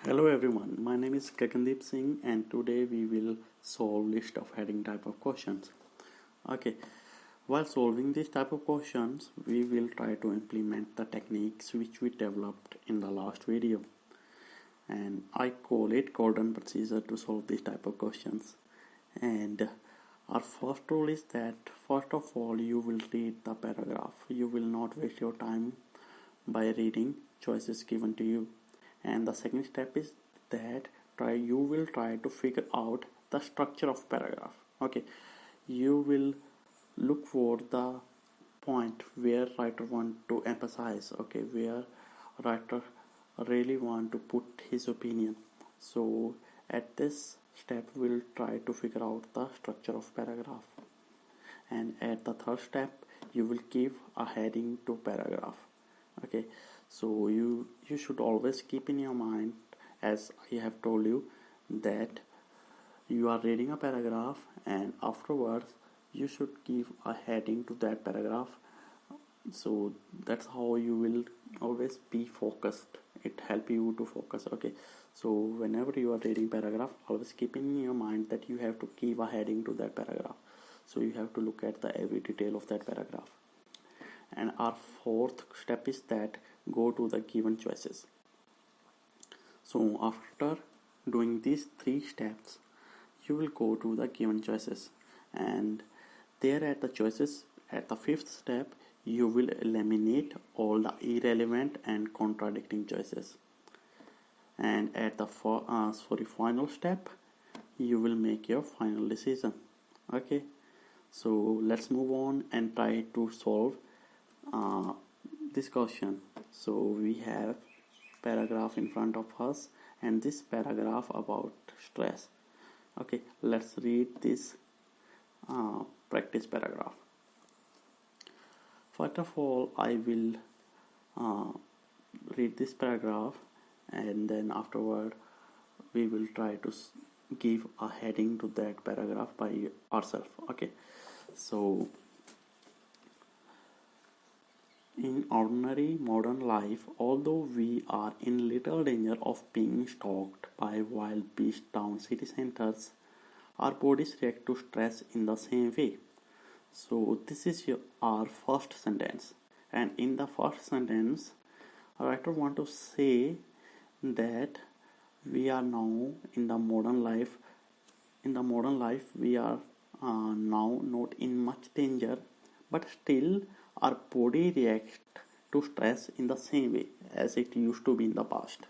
Hello everyone, my name is Gagandeep Singh and today we will solve list of heading type of questions. Okay, while solving this type of questions, we will try to implement the techniques which we developed in the last video. And I call it golden procedure to solve this type of questions. And our first rule is that first of all you will read the paragraph. You will not waste your time by reading choices given to you. And the second step is that you will try to figure out the structure of paragraph. Okay, you will look for the point where writer want to emphasize, okay, where writer really want to put his opinion. So at this step we'll try to figure out the structure of paragraph, and at the third step you will give a heading to paragraph. Okay, so you should always keep in your mind, as I have told you, that you are reading a paragraph and afterwards you should give a heading to that paragraph. So that's how you will always be focused. It help you to focus. Okay, so whenever you are reading paragraph, always keep in your mind that you have to give a heading to that paragraph. So you have to look at the every detail of that paragraph. And our fourth step is that go to the given choices. So after doing these three steps, you will go to the given choices, and there at the choices, at the fifth step, you will eliminate all the irrelevant and contradicting choices. And at the final step, you will make your final decision. Okay, so let's move on and try to solve this question. So we have paragraph in front of us and this paragraph about stress. Okay, let's read this practice paragraph. First of all, I will read this paragraph, and then afterward we will try to give a heading to that paragraph by ourselves. Okay, so in ordinary modern life, although we are in little danger of being stalked by wild beasts down city centers, our bodies react to stress in the same way. So this is our first sentence, and in the first sentence, a writer want to say that we are now in the modern life. In the modern life, we are now not in much danger, but still our body reacts to stress in the same way as it used to be in the past.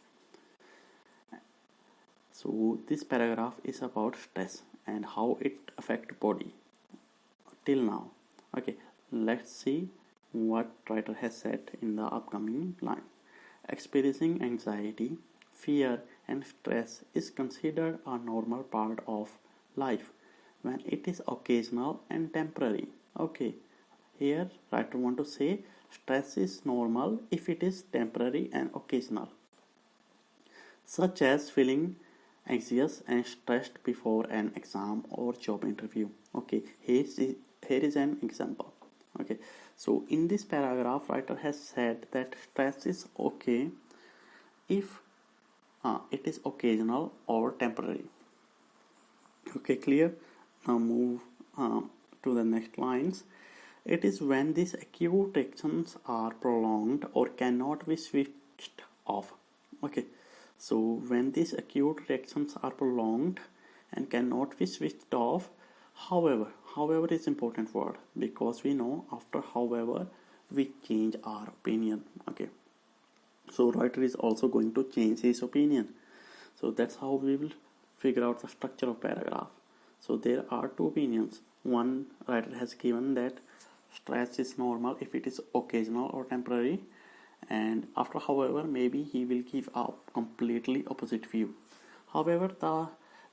So this paragraph is about stress and how it affects body till now. Okay, let's see what writer has said in the upcoming line. Experiencing anxiety, fear and stress is considered a normal part of life when it is occasional and temporary. Okay, here writer want to say stress is normal if it is temporary and occasional, such as feeling anxious and stressed before an exam or job interview. Okay, here is an example. Okay, so in this paragraph writer has said that stress is okay if it is occasional or temporary. Okay, clear? Now move to the next lines. It is when these acute reactions are prolonged or cannot be switched off. Okay, so when these acute reactions are prolonged and cannot be switched off, however is important word, because we know after however we change our opinion. Okay, so writer is also going to change his opinion. So that's how we will figure out the structure of paragraph. So there are two opinions. One, writer has given that stress is normal if it is occasional or temporary, and after however maybe he will give a completely opposite view. However,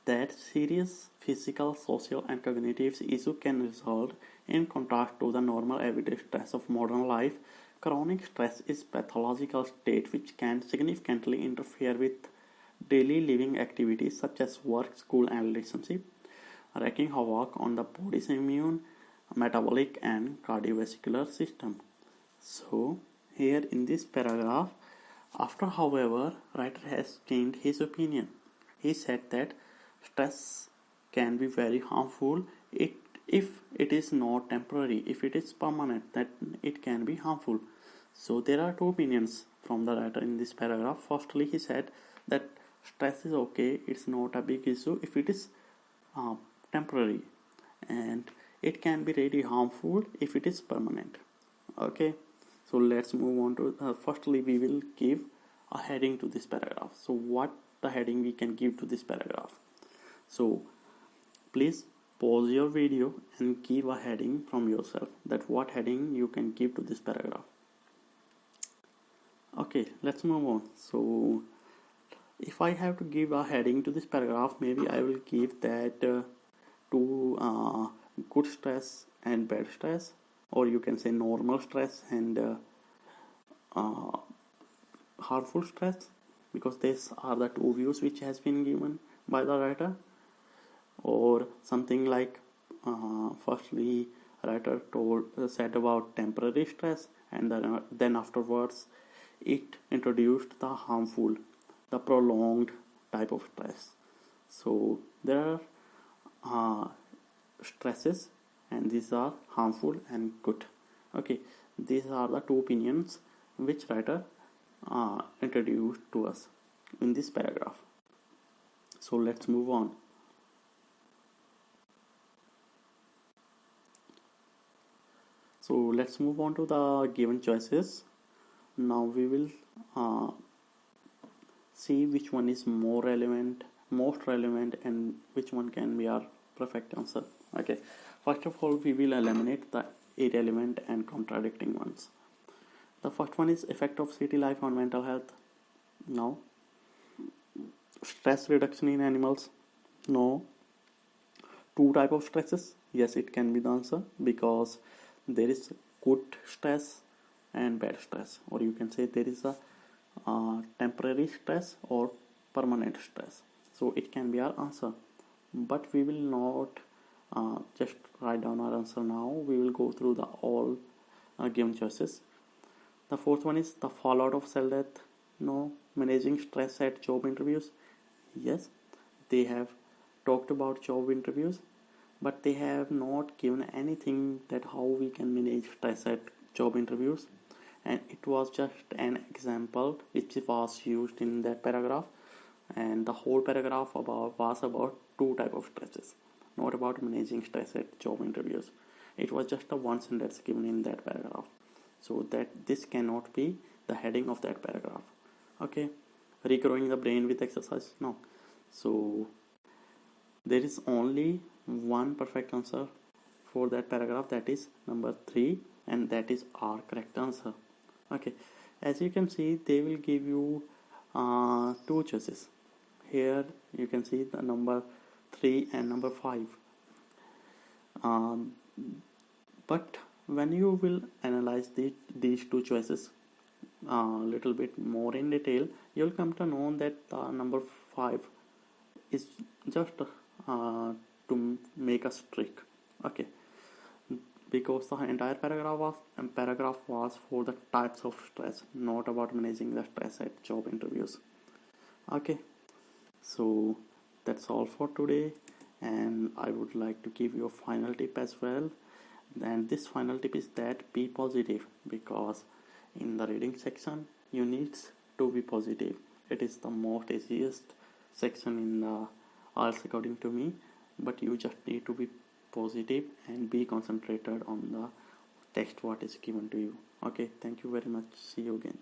that serious physical, social and cognitive issue can result in contrast to the normal everyday stress of modern life. Chronic stress is pathological state which can significantly interfere with daily living activities such as work, school and relationship, wreaking havoc on the body's immune, metabolic and cardiovascular system. So here in this paragraph After, however, writer has changed his opinion. He said that stress can be very harmful if it is not temporary. If it is permanent, then it can be harmful. So there are two opinions from the writer in this paragraph. Firstly, he said that stress is okay, it's not a big issue if it is temporary, and it can be really harmful if it is permanent. Okay, so let's move on to firstly we will give a heading to this paragraph. So what the heading we can give to this paragraph? So please pause your video and give a heading from yourself, that what heading you can give to this paragraph. Okay, let's move on. So if I have to give a heading to this paragraph, maybe I will give that to good stress and bad stress, or you can say normal stress and harmful stress, because these are the two views which has been given by the writer. Or something like firstly writer said about temporary stress, and then afterwards it introduced the harmful, the prolonged type of stress. So there are stresses, and these are harmful and good. Okay, these are the two opinions which writer introduced to us in this paragraph. So let's move on. So let's move on to the given choices. Now we will see which one is most relevant, and which one can be our perfect answer. Okay, first of all we will eliminate the irrelevant and contradicting ones. The first one is effect of city life on mental health. No. Stress reduction in animals. No. Two type of stresses. Yes, it can be the answer, because there is good stress and bad stress, or you can say there is a temporary stress or permanent stress. So it can be our answer, but we will not just write down our answer now. We will go through the all given choices. The fourth one is the fallout of cell death. No. Managing stress at job interviews. Yes, they have talked about job interviews, but they have not given anything that how we can manage stress at job interviews, and it was just an example which was used in that paragraph, and the whole paragraph was about two type of stresses, not about managing stress at job interviews. It was just a one sentence given in that paragraph, so that this cannot be the heading of that paragraph. Okay, regrowing the brain with exercise. No. So there is only one perfect answer for that paragraph, that is number 3, and that is our correct answer. Okay, as you can see they will give you two choices. Here you can see the number 3 and number 5, but when you will analyze these two choices a little bit more in detail, you'll come to know that number 5 is just to make us trick. Okay, because the entire paragraph was for the types of stress, not about managing the stress at job interviews. Okay, so that's all for today, and I would like to give you a final tip as well. And this final tip is that be positive, because in the reading section you need to be positive. It is the most easiest section in the IELTS according to me, but you just need to be positive and be concentrated on the text what is given to you. Okay, thank you very much. See you again.